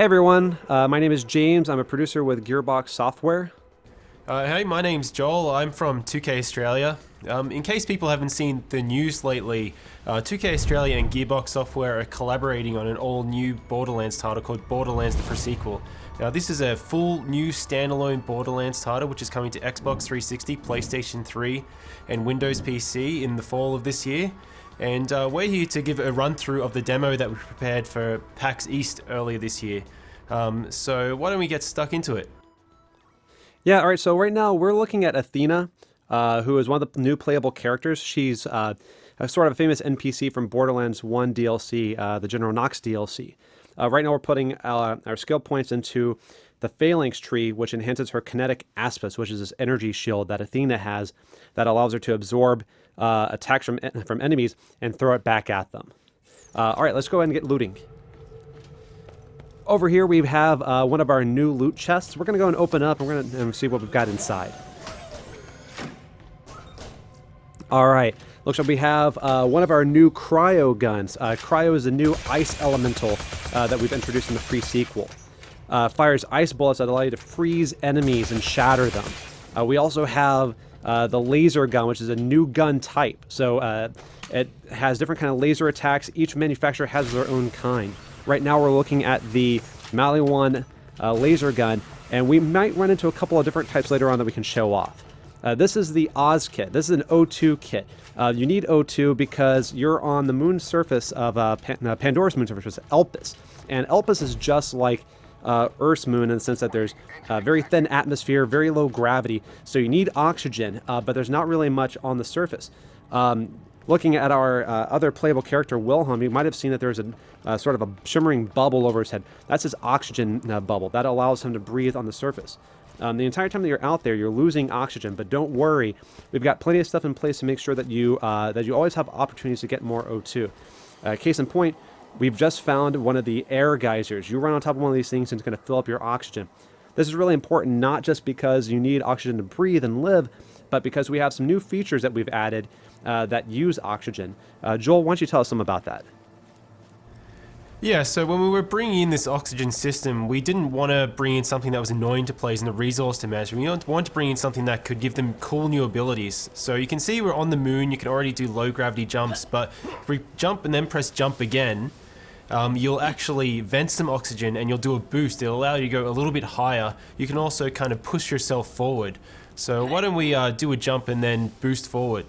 Hey everyone, my name is James. I'm a producer with Gearbox Software. Hey, my name's Joel. I'm from 2K Australia. In case people haven't seen the news lately, 2K Australia and Gearbox Software are collaborating on an all-new Borderlands title called Borderlands the Pre-Sequel. Now, this is a full new standalone Borderlands title which is coming to Xbox 360, PlayStation 3, and Windows PC in the fall of this year. And we're here to give a run-through of the demo that we prepared for PAX East earlier this year. So why don't we get stuck into it? Yeah, alright, so right now we're looking at Athena, who is one of the new playable characters. She's a sort of a famous NPC from Borderlands 1 DLC, the General Knox DLC. Right now we're putting our skill points into the Phalanx tree, which enhances her kinetic aspects, which is this energy shield that Athena has that allows her to absorb attacks from enemies and throw it back at them. Alright, let's go ahead and get looting. Over here we have one of our new loot chests. We're going to go and open up and we're going to see what we've got inside. Alright, looks like we have one of our new cryo guns. Cryo is a new ice elemental that we've introduced in the pre-sequel. Fires ice bullets that allow you to freeze enemies and shatter them. We also have the laser gun, which is a new gun type. So it has different kind of laser attacks. Each manufacturer has their own kind. Right now we're looking at the Maliwan laser gun, and we might run into a couple of different types later on that we can show off. This is the Oz kit. This is an O2 kit. You need O2 because you're on the moon surface of Pandora's moon surface, Elpis. And Elpis is just like Earth's moon in the sense that there's a very thin atmosphere, very low gravity, so you need oxygen, but there's not really much on the surface. Looking at our other playable character, Wilhelm, you might have seen that there's a sort of a shimmering bubble over his head. That's his oxygen bubble. That allows him to breathe on the surface. The entire time that you're out there, you're losing oxygen, but don't worry. We've got plenty of stuff in place to make sure that you always have opportunities to get more O2. Case in point, we've just found one of the air geysers. You run on top of one of these things and it's going to fill up your oxygen. This is really important, not just because you need oxygen to breathe and live, but because we have some new features that we've added that use oxygen. Joel, why don't you tell us some about that? Yeah, so when we were bringing in this oxygen system, we didn't want to bring in something that was annoying to players and a resource to manage. We wanted to bring in something that could give them cool new abilities. So you can see we're on the moon, you can already do low gravity jumps, but if we jump and then press jump again, you'll actually vent some oxygen and you'll do a boost. It'll allow you to go a little bit higher. You can also kind of push yourself forward. So why don't we do a jump and then boost forward?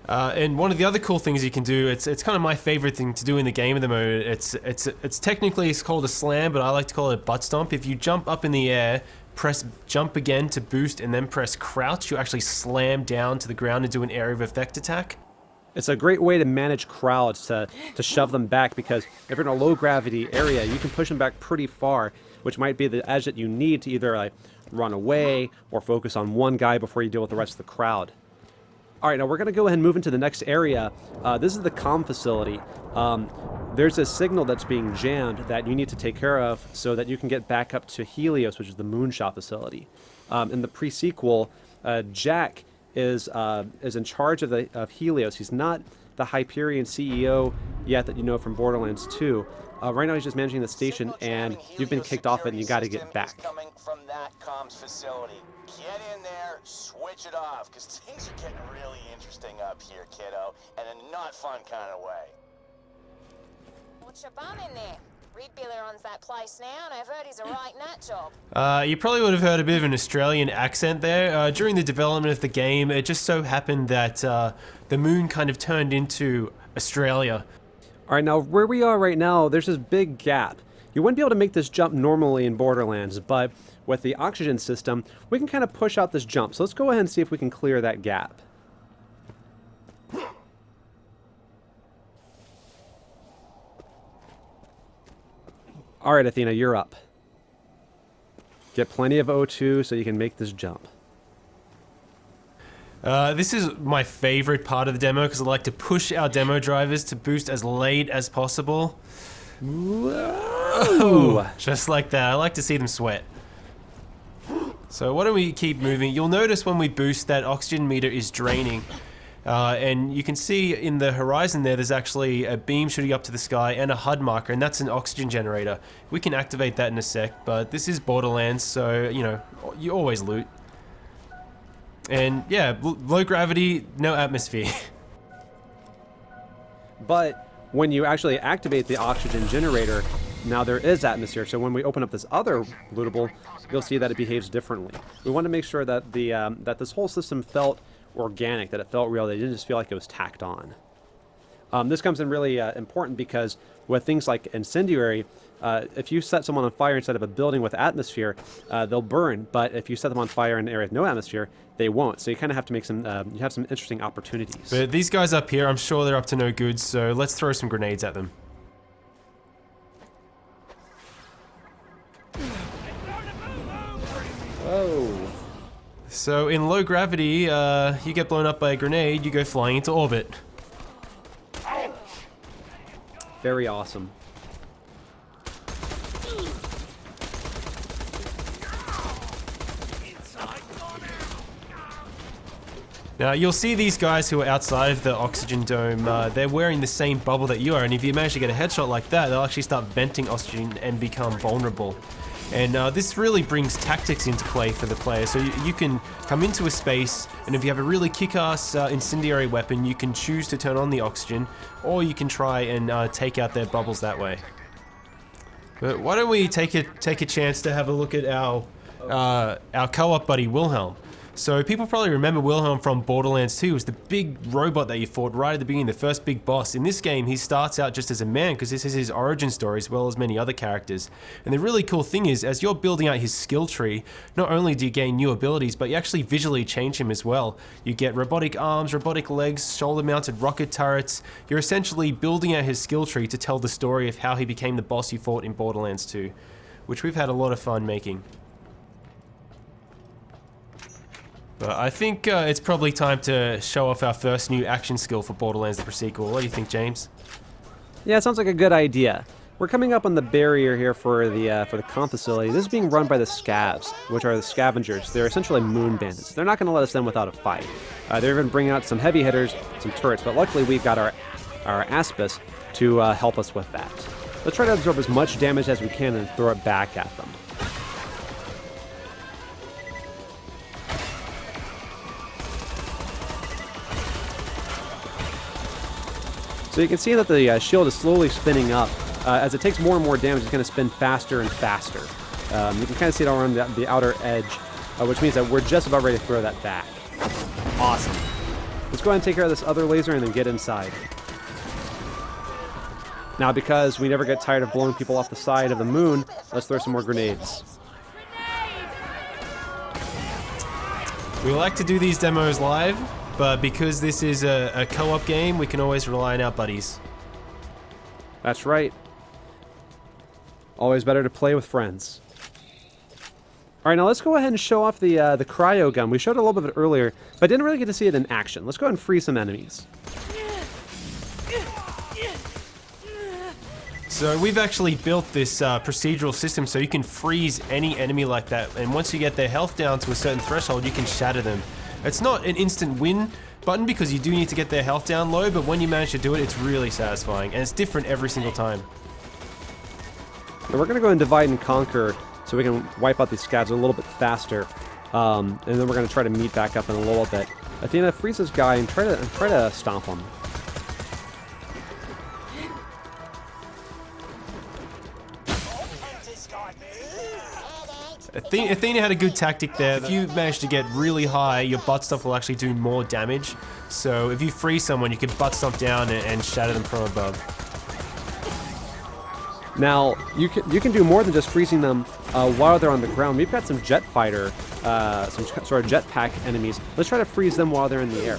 And one of the other cool things you can do, it's kind of my favorite thing to do in the game at the moment. It's technically called a slam, but I like to call it a butt stomp. If you jump up in the air, press jump again to boost, and then press crouch, you actually slam down to the ground and do an area of effect attack. It's a great way to manage crowds, to shove them back, because if you're in a low gravity area, you can push them back pretty far, which might be the edge that you need to either like run away or focus on one guy before you deal with the rest of the crowd. Alright, now we're going to go ahead and move into the next area. This is the comm facility. There's a signal that's being jammed that you need to take care of so that you can get back up to Helios, which is the moonshot facility. In the pre-sequel, Jack is in charge of Helios. He's not the Hyperion CEO yet that you know from Borderlands 2. Right now he's just managing the station, and you've been kicked off it and you got to get back. Coming from that comms facility. Get in there, switch it off, because things are getting really interesting up here, kiddo, and in a not fun kind of way. What's your bum in there? Reed Biller owns that place now, and I've heard he's a right nut job. You probably would have heard a bit of an Australian accent there. During the development of the game, it just so happened that the moon kind of turned into Australia. Alright, now where we are right now, there's this big gap. You wouldn't be able to make this jump normally in Borderlands, but with the oxygen system, we can kind of push out this jump. So let's go ahead and see if we can clear that gap. Alright, Athena, you're up. Get plenty of O2 so you can make this jump. This is my favorite part of the demo because I like to push our demo drivers to boost as late as possible. Whoa. Just like that. I like to see them sweat. So why don't we keep moving? You'll notice when we boost that oxygen meter is draining. And you can see in the horizon there's actually a beam shooting up to the sky and a HUD marker, and that's an oxygen generator. We can activate that in a sec, but this is Borderlands, so, you know, you always loot. And yeah, low gravity, no atmosphere. But when you actually activate the oxygen generator, now there is atmosphere. So when we open up this other lootable, you'll see that it behaves differently. We want to make sure that the that this whole system felt organic, that it felt real, that it didn't just feel like it was tacked on. This comes in really important because with things like incendiary, if you set someone on fire inside of a building with atmosphere, they'll burn. But if you set them on fire in an area with no atmosphere, they won't. So you kind of have to make some, you have some interesting opportunities. But these guys up here, I'm sure they're up to no good, so let's throw some grenades at them. Whoa. So in low gravity, you get blown up by a grenade, you go flying into orbit. Very awesome. Now you'll see these guys who are outside of the oxygen dome, they're wearing the same bubble that you are, and if you manage to get a headshot like that, they'll actually start venting oxygen and become vulnerable. And this really brings tactics into play for the player, so you can come into a space, and if you have a really kick-ass incendiary weapon, you can choose to turn on the oxygen, or you can try and take out their bubbles that way. But why don't we take a chance to have a look at our co-op buddy Wilhelm. So people probably remember Wilhelm from Borderlands 2. It was the big robot that you fought right at the beginning, the first big boss. In this game, he starts out just as a man because this is his origin story as well as many other characters. And the really cool thing is, as you're building out his skill tree, not only do you gain new abilities, but you actually visually change him as well. You get robotic arms, robotic legs, shoulder-mounted rocket turrets. You're essentially building out his skill tree to tell the story of how he became the boss you fought in Borderlands 2, which we've had a lot of fun making. But I think it's probably time to show off our first new action skill for Borderlands the Prequel. What do you think, James? Yeah, it sounds like a good idea. We're coming up on the barrier here for the comp facility. This is being run by the Scavs, which are the scavengers. They're essentially moon bandits. They're not going to let us in without a fight. They're even bringing out some heavy hitters, some turrets, but luckily we've got our Aspis to help us with that. Let's try to absorb as much damage as we can and throw it back at them. So you can see that the shield is slowly spinning up. As it takes more and more damage, it's going to spin faster and faster. You can kind of see it all around the outer edge, which means that we're just about ready to throw that back. Awesome. Let's go ahead and take care of this other laser and then get inside. Now, because we never get tired of blowing people off the side of the moon, let's throw some more grenades. We like to do these demos live, but because this is a co-op game, we can always rely on our buddies. That's right. Always better to play with friends. All right, now let's go ahead and show off the cryo gun. We showed a little bit of it earlier, but didn't really get to see it in action. Let's go ahead and free some enemies. So we've actually built this procedural system so you can freeze any enemy like that, and once you get their health down to a certain threshold, you can shatter them. It's not an instant win button because you do need to get their health down low, but when you manage to do it, it's really satisfying, and it's different every single time. Now we're going to go and divide and conquer so we can wipe out these scavs a little bit faster, and then we're going to try to meet back up in a little bit. Athena, freeze this guy and try to stomp him. Athena had a good tactic there. If you manage to get really high, your butt stomp will actually do more damage. So if you freeze someone, you can butt stomp down and shatter them from above. Now, you can do more than just freezing them while they're on the ground. We've got some jet fighter, some sort of jetpack enemies. Let's try to freeze them while they're in the air.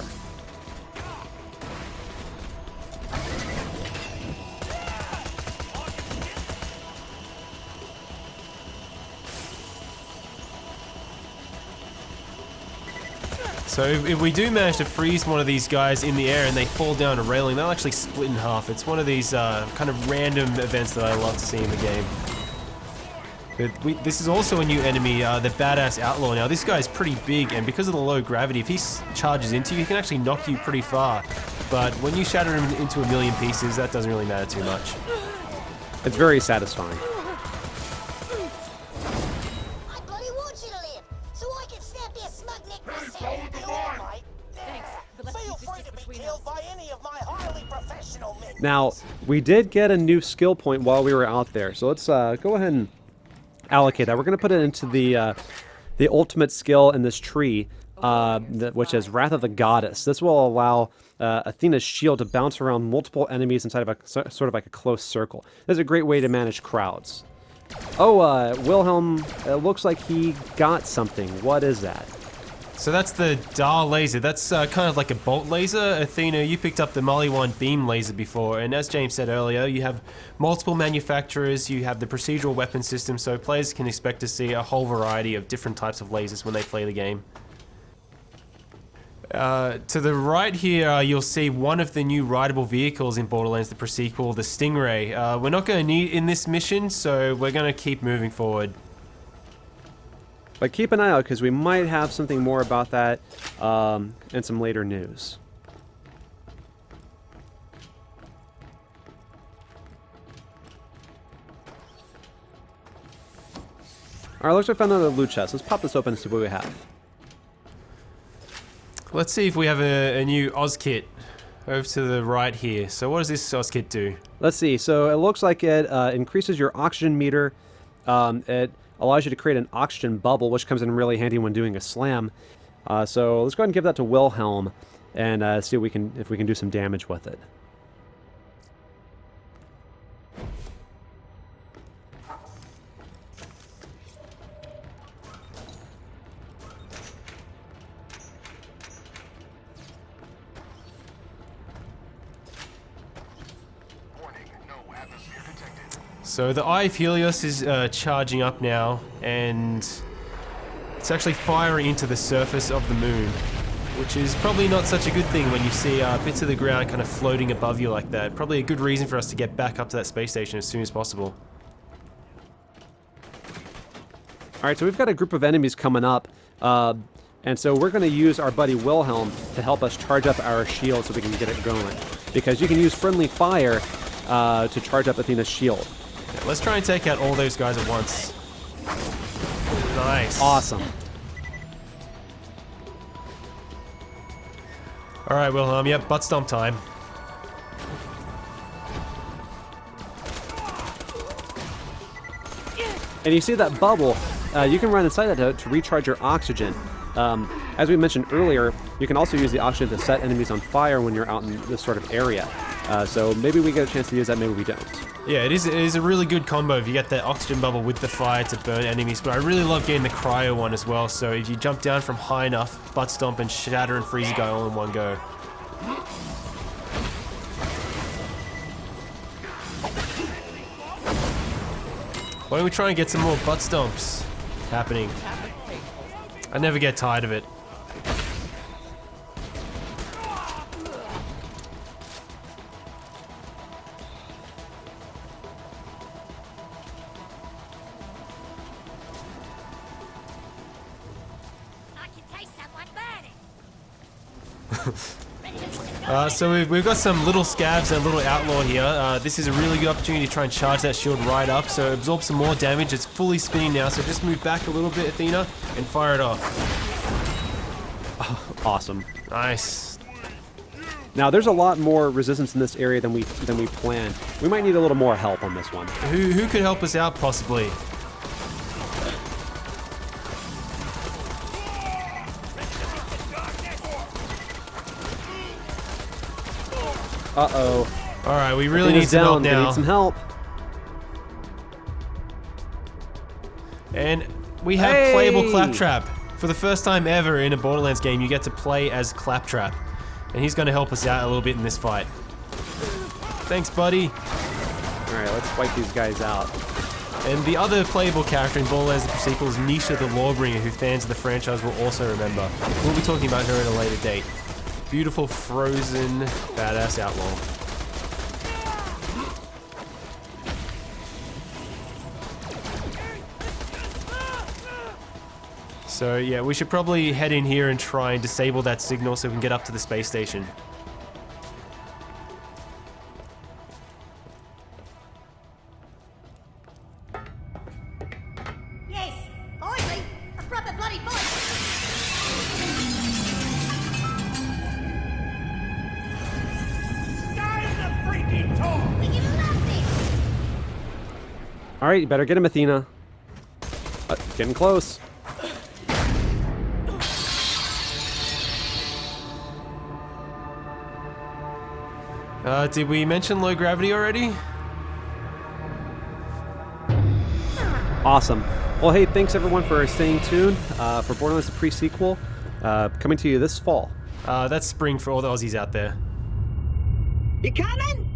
So if we do manage to freeze one of these guys in the air and they fall down a railing, they'll actually split in half. It's one of these kind of random events that I love to see in the game. But this is also a new enemy, the Badass Outlaw. Now, this guy's pretty big, and because of the low gravity, if he charges into you, he can actually knock you pretty far. But when you shatter him into a million pieces, that doesn't really matter too much. It's very satisfying. I bloody want you to live, so I can snap your smug neck myself. You all right? Thanks, feel free to be killed by any of my highly professional men. Now, we did get a new skill point while we were out there, so let's go ahead and allocate that. We're going to put it into the ultimate skill in this tree, which is Wrath of the Goddess. This will allow Athena's shield to bounce around multiple enemies inside of a sort of like a close circle. This is a great way to manage crowds. Oh, Wilhelm, it looks like he got something. What is that? So that's the Dar laser. That's kind of like a bolt laser. Athena, you picked up the Maliwan beam laser before, and as James said earlier, you have multiple manufacturers, you have the procedural weapon system, so players can expect to see a whole variety of different types of lasers when they play the game. To the right here, you'll see one of the new rideable vehicles in Borderlands, the pre-sequel, the Stingray. We're not going to need it in this mission, so we're going to keep moving forward. But keep an eye out, because we might have something more about that in some later news. Alright, looks like I found another loot chest. Let's pop this open and see what we have. Let's see if we have a new Oz kit over to the right here. So what does this Oz kit do? Let's see. So it looks like it increases your oxygen meter. It allows you to create an oxygen bubble, which comes in really handy when doing a slam. So let's go ahead and give that to Wilhelm and see if we can do some damage with it. So the Eye of Helios is charging up now, and it's actually firing into the surface of the moon, which is probably not such a good thing when you see bits of the ground kind of floating above you like that. Probably a good reason for us to get back up to that space station as soon as possible. Alright, so we've got a group of enemies coming up, and so we're going to use our buddy Wilhelm to help us charge up our shield so we can get it going. Because you can use friendly fire to charge up Athena's shield. Yeah, let's try and take out all those guys at once. Nice. Awesome. Alright, Wilhelm, yep, butt stomp time. And you see that bubble, you can run inside that to recharge your oxygen. As we mentioned earlier, you can also use the oxygen to set enemies on fire when you're out in this sort of area. So maybe we get a chance to use that, maybe we don't. Yeah, it is a really good combo if you get that oxygen bubble with the fire to burn enemies, but I really love getting the cryo one as well, so if you jump down from high enough, butt stomp and shatter and freeze a guy all in one go. Why don't we try and get some more butt stomps happening? I never get tired of it. So we've got some little scabs and a little outlaw here. This is a really good opportunity to try and charge that shield right up, so absorb some more damage. It's fully spinning now, so just move back a little bit, Athena, and fire it off. Oh, awesome. Nice. Now there's a lot more resistance in this area than we planned. We might need a little more help on this one. Who could help us out possibly? Uh-oh. Alright, we really need some help now. We need some help. And we have playable Claptrap. For the first time ever in a Borderlands game, you get to play as Claptrap. And he's going to help us out a little bit in this fight. Thanks, buddy. Alright, let's wipe these guys out. And the other playable character in Borderlands the sequel is Nisha the Lawbringer, who fans of the franchise will also remember. We'll be talking about her at a later date. Beautiful, frozen, badass outlaw. So yeah, we should probably head in here and try and disable that signal so we can get up to the space station. Yes, finally, a proper bloody fight. We can love this. All right, you better get him, Athena. Getting close. Did we mention low gravity already? Awesome. Well, hey, thanks everyone for staying tuned for Borderlands the pre-sequel, coming to you this fall. That's spring for all the Aussies out there. You coming?